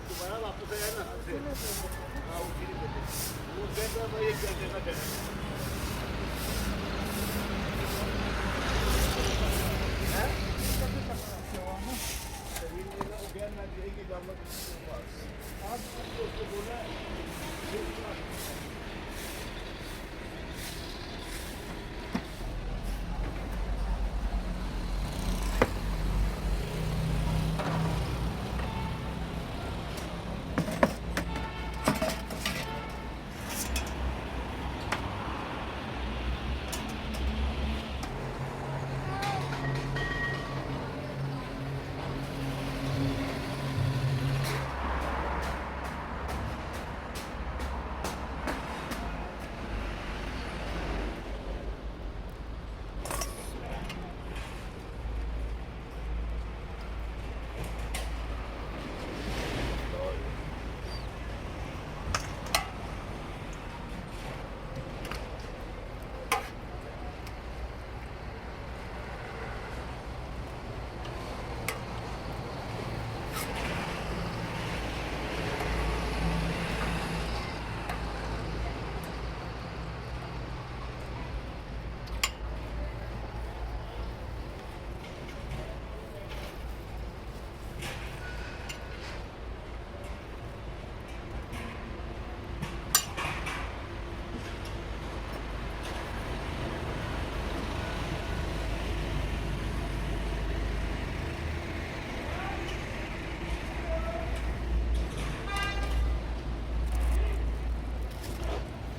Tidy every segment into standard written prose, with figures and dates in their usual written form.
दोबारा वापस आया ना वो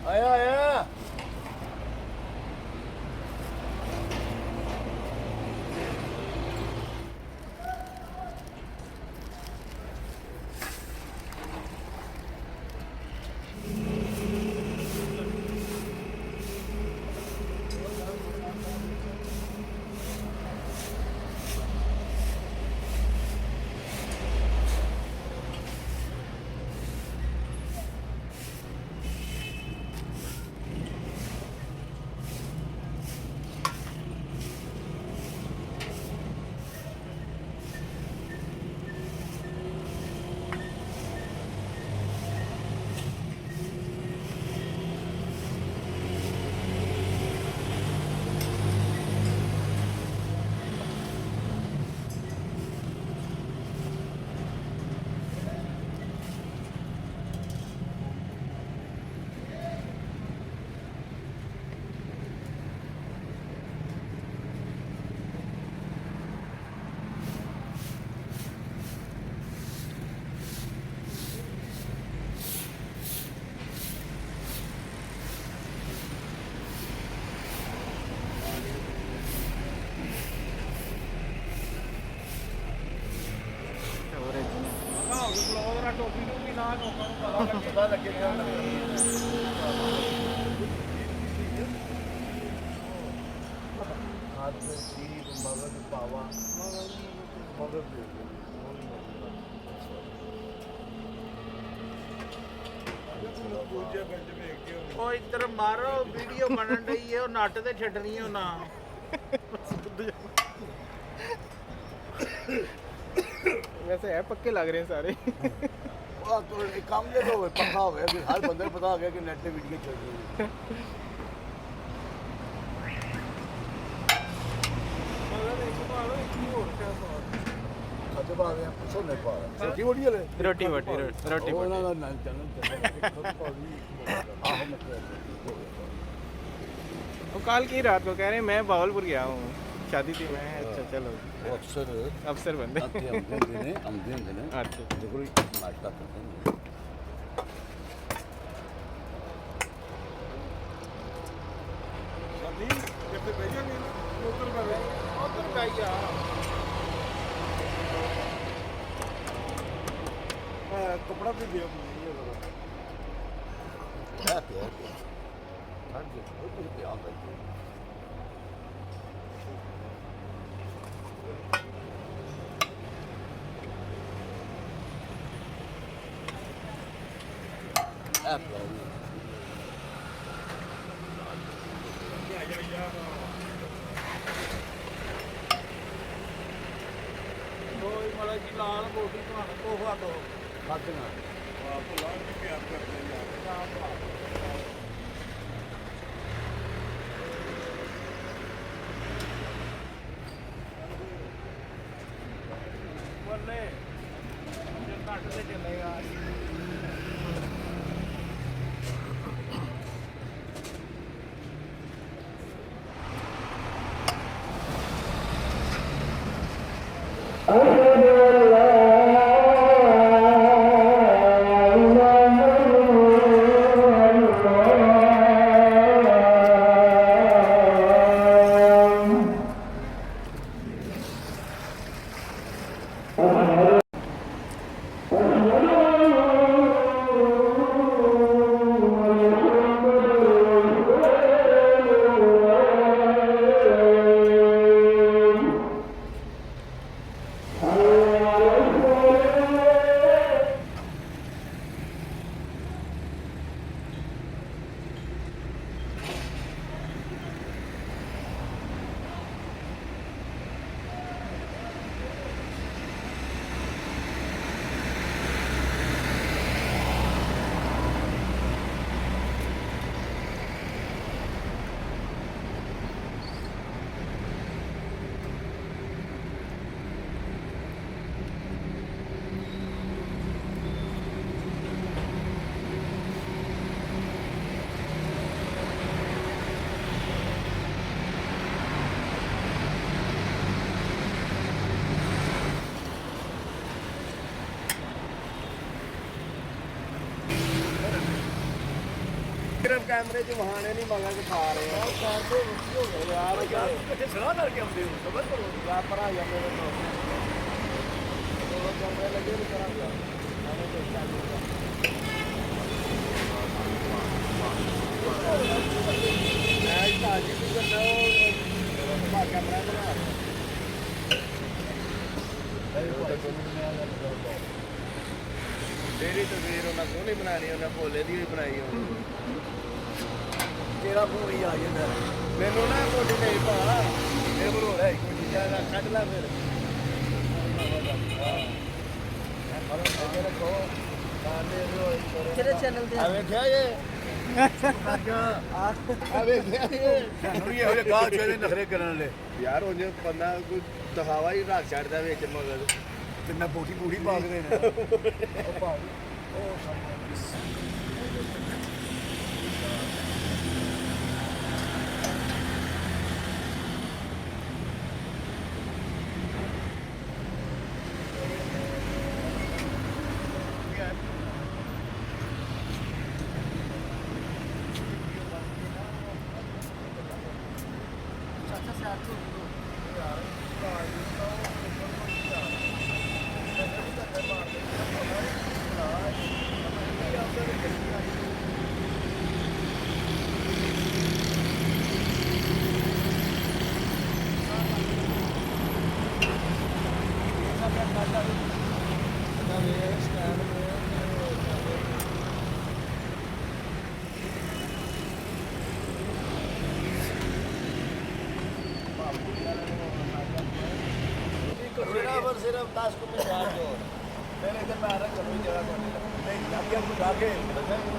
आया आया पता लगेगा हाथ में सीप मगज पावा मगज ਉਹ ਇੱਧਰ ਮਾਰੋ ਵੀਡੀਓ ਬਣਨ ਡਈ ਹੈ ਉਹ ਨੱਟ ਤੇ ਛੱਡਣੀ ਹੈ ਨਾ वैसे है पक्के लग रहे हैं सारे तो एक काम ये तो पक्का हो गया कि हर बंदे को पता हो गया कि नेट पे वीडियो चल रही है खाते पा गए पूछो नहीं पा रहा रोटी वोटी ले रोटी वोटी रोटी वो ना ना चलो वो कल की रात को कह रहे हैं मैं बावलपुर गया हूँ शादी थी मैं अच्छा चलो अफसर बंदे अच्छा देखो नाश्ता करते हैं शादी जैसे भेजेंगे उधर भैया कपड़ा भी दिया क्या क्या क्या ਕੋਈ ਮਤਲਬ ਕਿ ਲਾਲ ਬੋਟੀ ਤੁਹਾਨੂੰ ਕੋਹਾ ਦੋ ਖਾਤੀਆਂ ਭੁੱਲਾ ਵੀ ਪਿਆਰ ਕਰਦੇ ਯਾਰ ਬੱਲੇ ਜੇ ਘੱਟ ਤੇ ਚੱਲੇਗਾ ਸਿਰਫ ਕੈਮਰੇ 'ਚ ਵਹਾਣੇ ਨਹੀਂ ਮਗਾ ਕਿ ਖਾ ਰਹੇ ਆ ਕੈਮਰੇ ਹੋ ਗਏ ਯਾਰ ਕਿੱਥੇ ਸਲਾਹ ਕਰਕੇ ਆਉਂਦੇ ਹੋ ਸਬਰ ਕਰੋ ਯਾਰ ਭਰਾ ਜਾਂਦੇ ਨੇ ਉਹ ਕੈਮਰੇ ਲੱਗੇ ਨਹੀਂ ਕਰਾਂਗਾ ਆਨੇ ਦੇਖਿਆ ਮੈਂ ਤਾਜੀ ਵੀ ਕਰਨਾ ਉਹ ਬਾ ਕੈਮਰਾ ਬਣਾ ਤੇਰੀ ਤਸਵੀਰ ਉਹਨਾਂ ਸੋਹਣੀ ਬਣਾਣੀ ਉਹਨਾਂ ਭੋਲੇ ਦੀ ਵੀ ਬਣਾਈ ਹੋਣੀ ਤੇਰਾ ਫੋਨ ਹੀ ਆ ਜਾਂਦਾ ਮੈਨੂੰ ਨਾ ਕੋਈ ਨਹੀਂ ਪਾ ਇਹ ਬਰੋ ਹੈ ਕੋਈ ਜਿਆਦਾ ਕੱਢ ਲਾ ਫਿਰ ਕਿਹੜੇ ਚੈਨਲ ਤੇ ਆ ਵੇਖਿਆ ਇਹ ਆ ਵੇਖਿਆ ਇਹ ਸਾਨੂੰ ਵੀ ਇਹੋ ਜਿਹੇ ਗਾਹ ਚਾਹੀਦੇ ਨਖਰੇ ਕਰਨ ਵਾਲੇ ਯਾਰ ਉਹ ਜੇ ਬੰਦਾ ਕੋਈ ਦਿਖਾਵਾ ਹੀ ਰੱਖ ਛੱਡਦਾ ਵਿੱਚ ਮਗਰ ਕਿੰਨਾ ਬੋਟੀ ਬੂੜੀ ਪਾਗਦੇ ਨੇ ਉਹ ਭਾਈ ਉਹ सिर्फ 10 को चार जो मैंने इधर में आ रहा कभी जगह को नहीं जाके हम जाके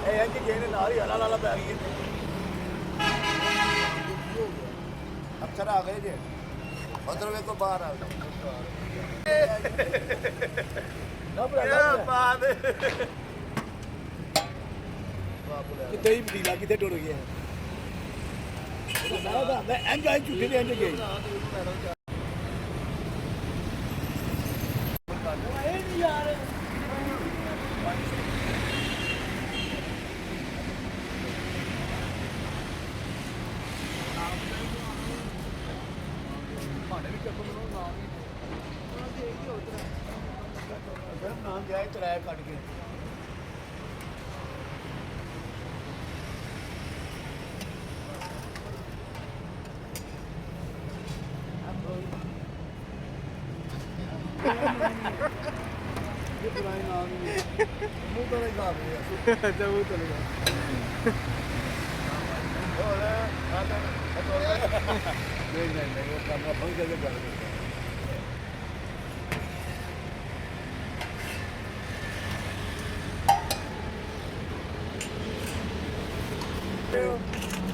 ए है कि जेने नारी हला लाला पे आ गई अक्सर आ गए जे उधर वे को बाहर आ गए ना क्या बात है कितने ही पीला कितने टुट गया मैं एंजॉय झूठे दे एंजॉय नाम जाए चलाया कट के ये पुराने नाम ही मुंह तो नहीं साफ है अच्छा वो चलेगा और ਨਹੀਂ ਉਹ ਕੰਮ ਆਪਾਂ ਵੀ ਕਦੇ ਕਰ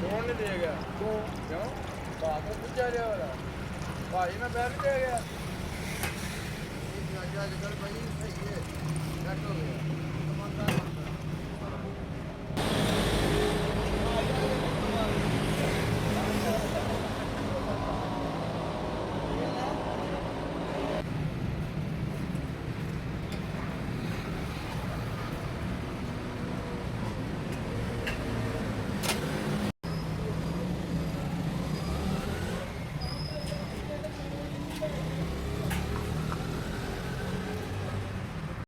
ਕੌਣ ਨਹੀਂ ਦੇ ਗਿਆ ਕਿਉਂ ਬਾਤ ਨੂੰ ਪੁੱਛਿਆ ਰਿਹਾ ਵਾਲਾ ਭਾਈ ਮੈਂ ਬੈਠ ਦੇ ਗਿਆ ਇਹ ਅੱਜ ਕੱਲ ਭਾਈ ਸਹੀ ਹੈ ਘੱਟ ਹੋ ਗਿਆ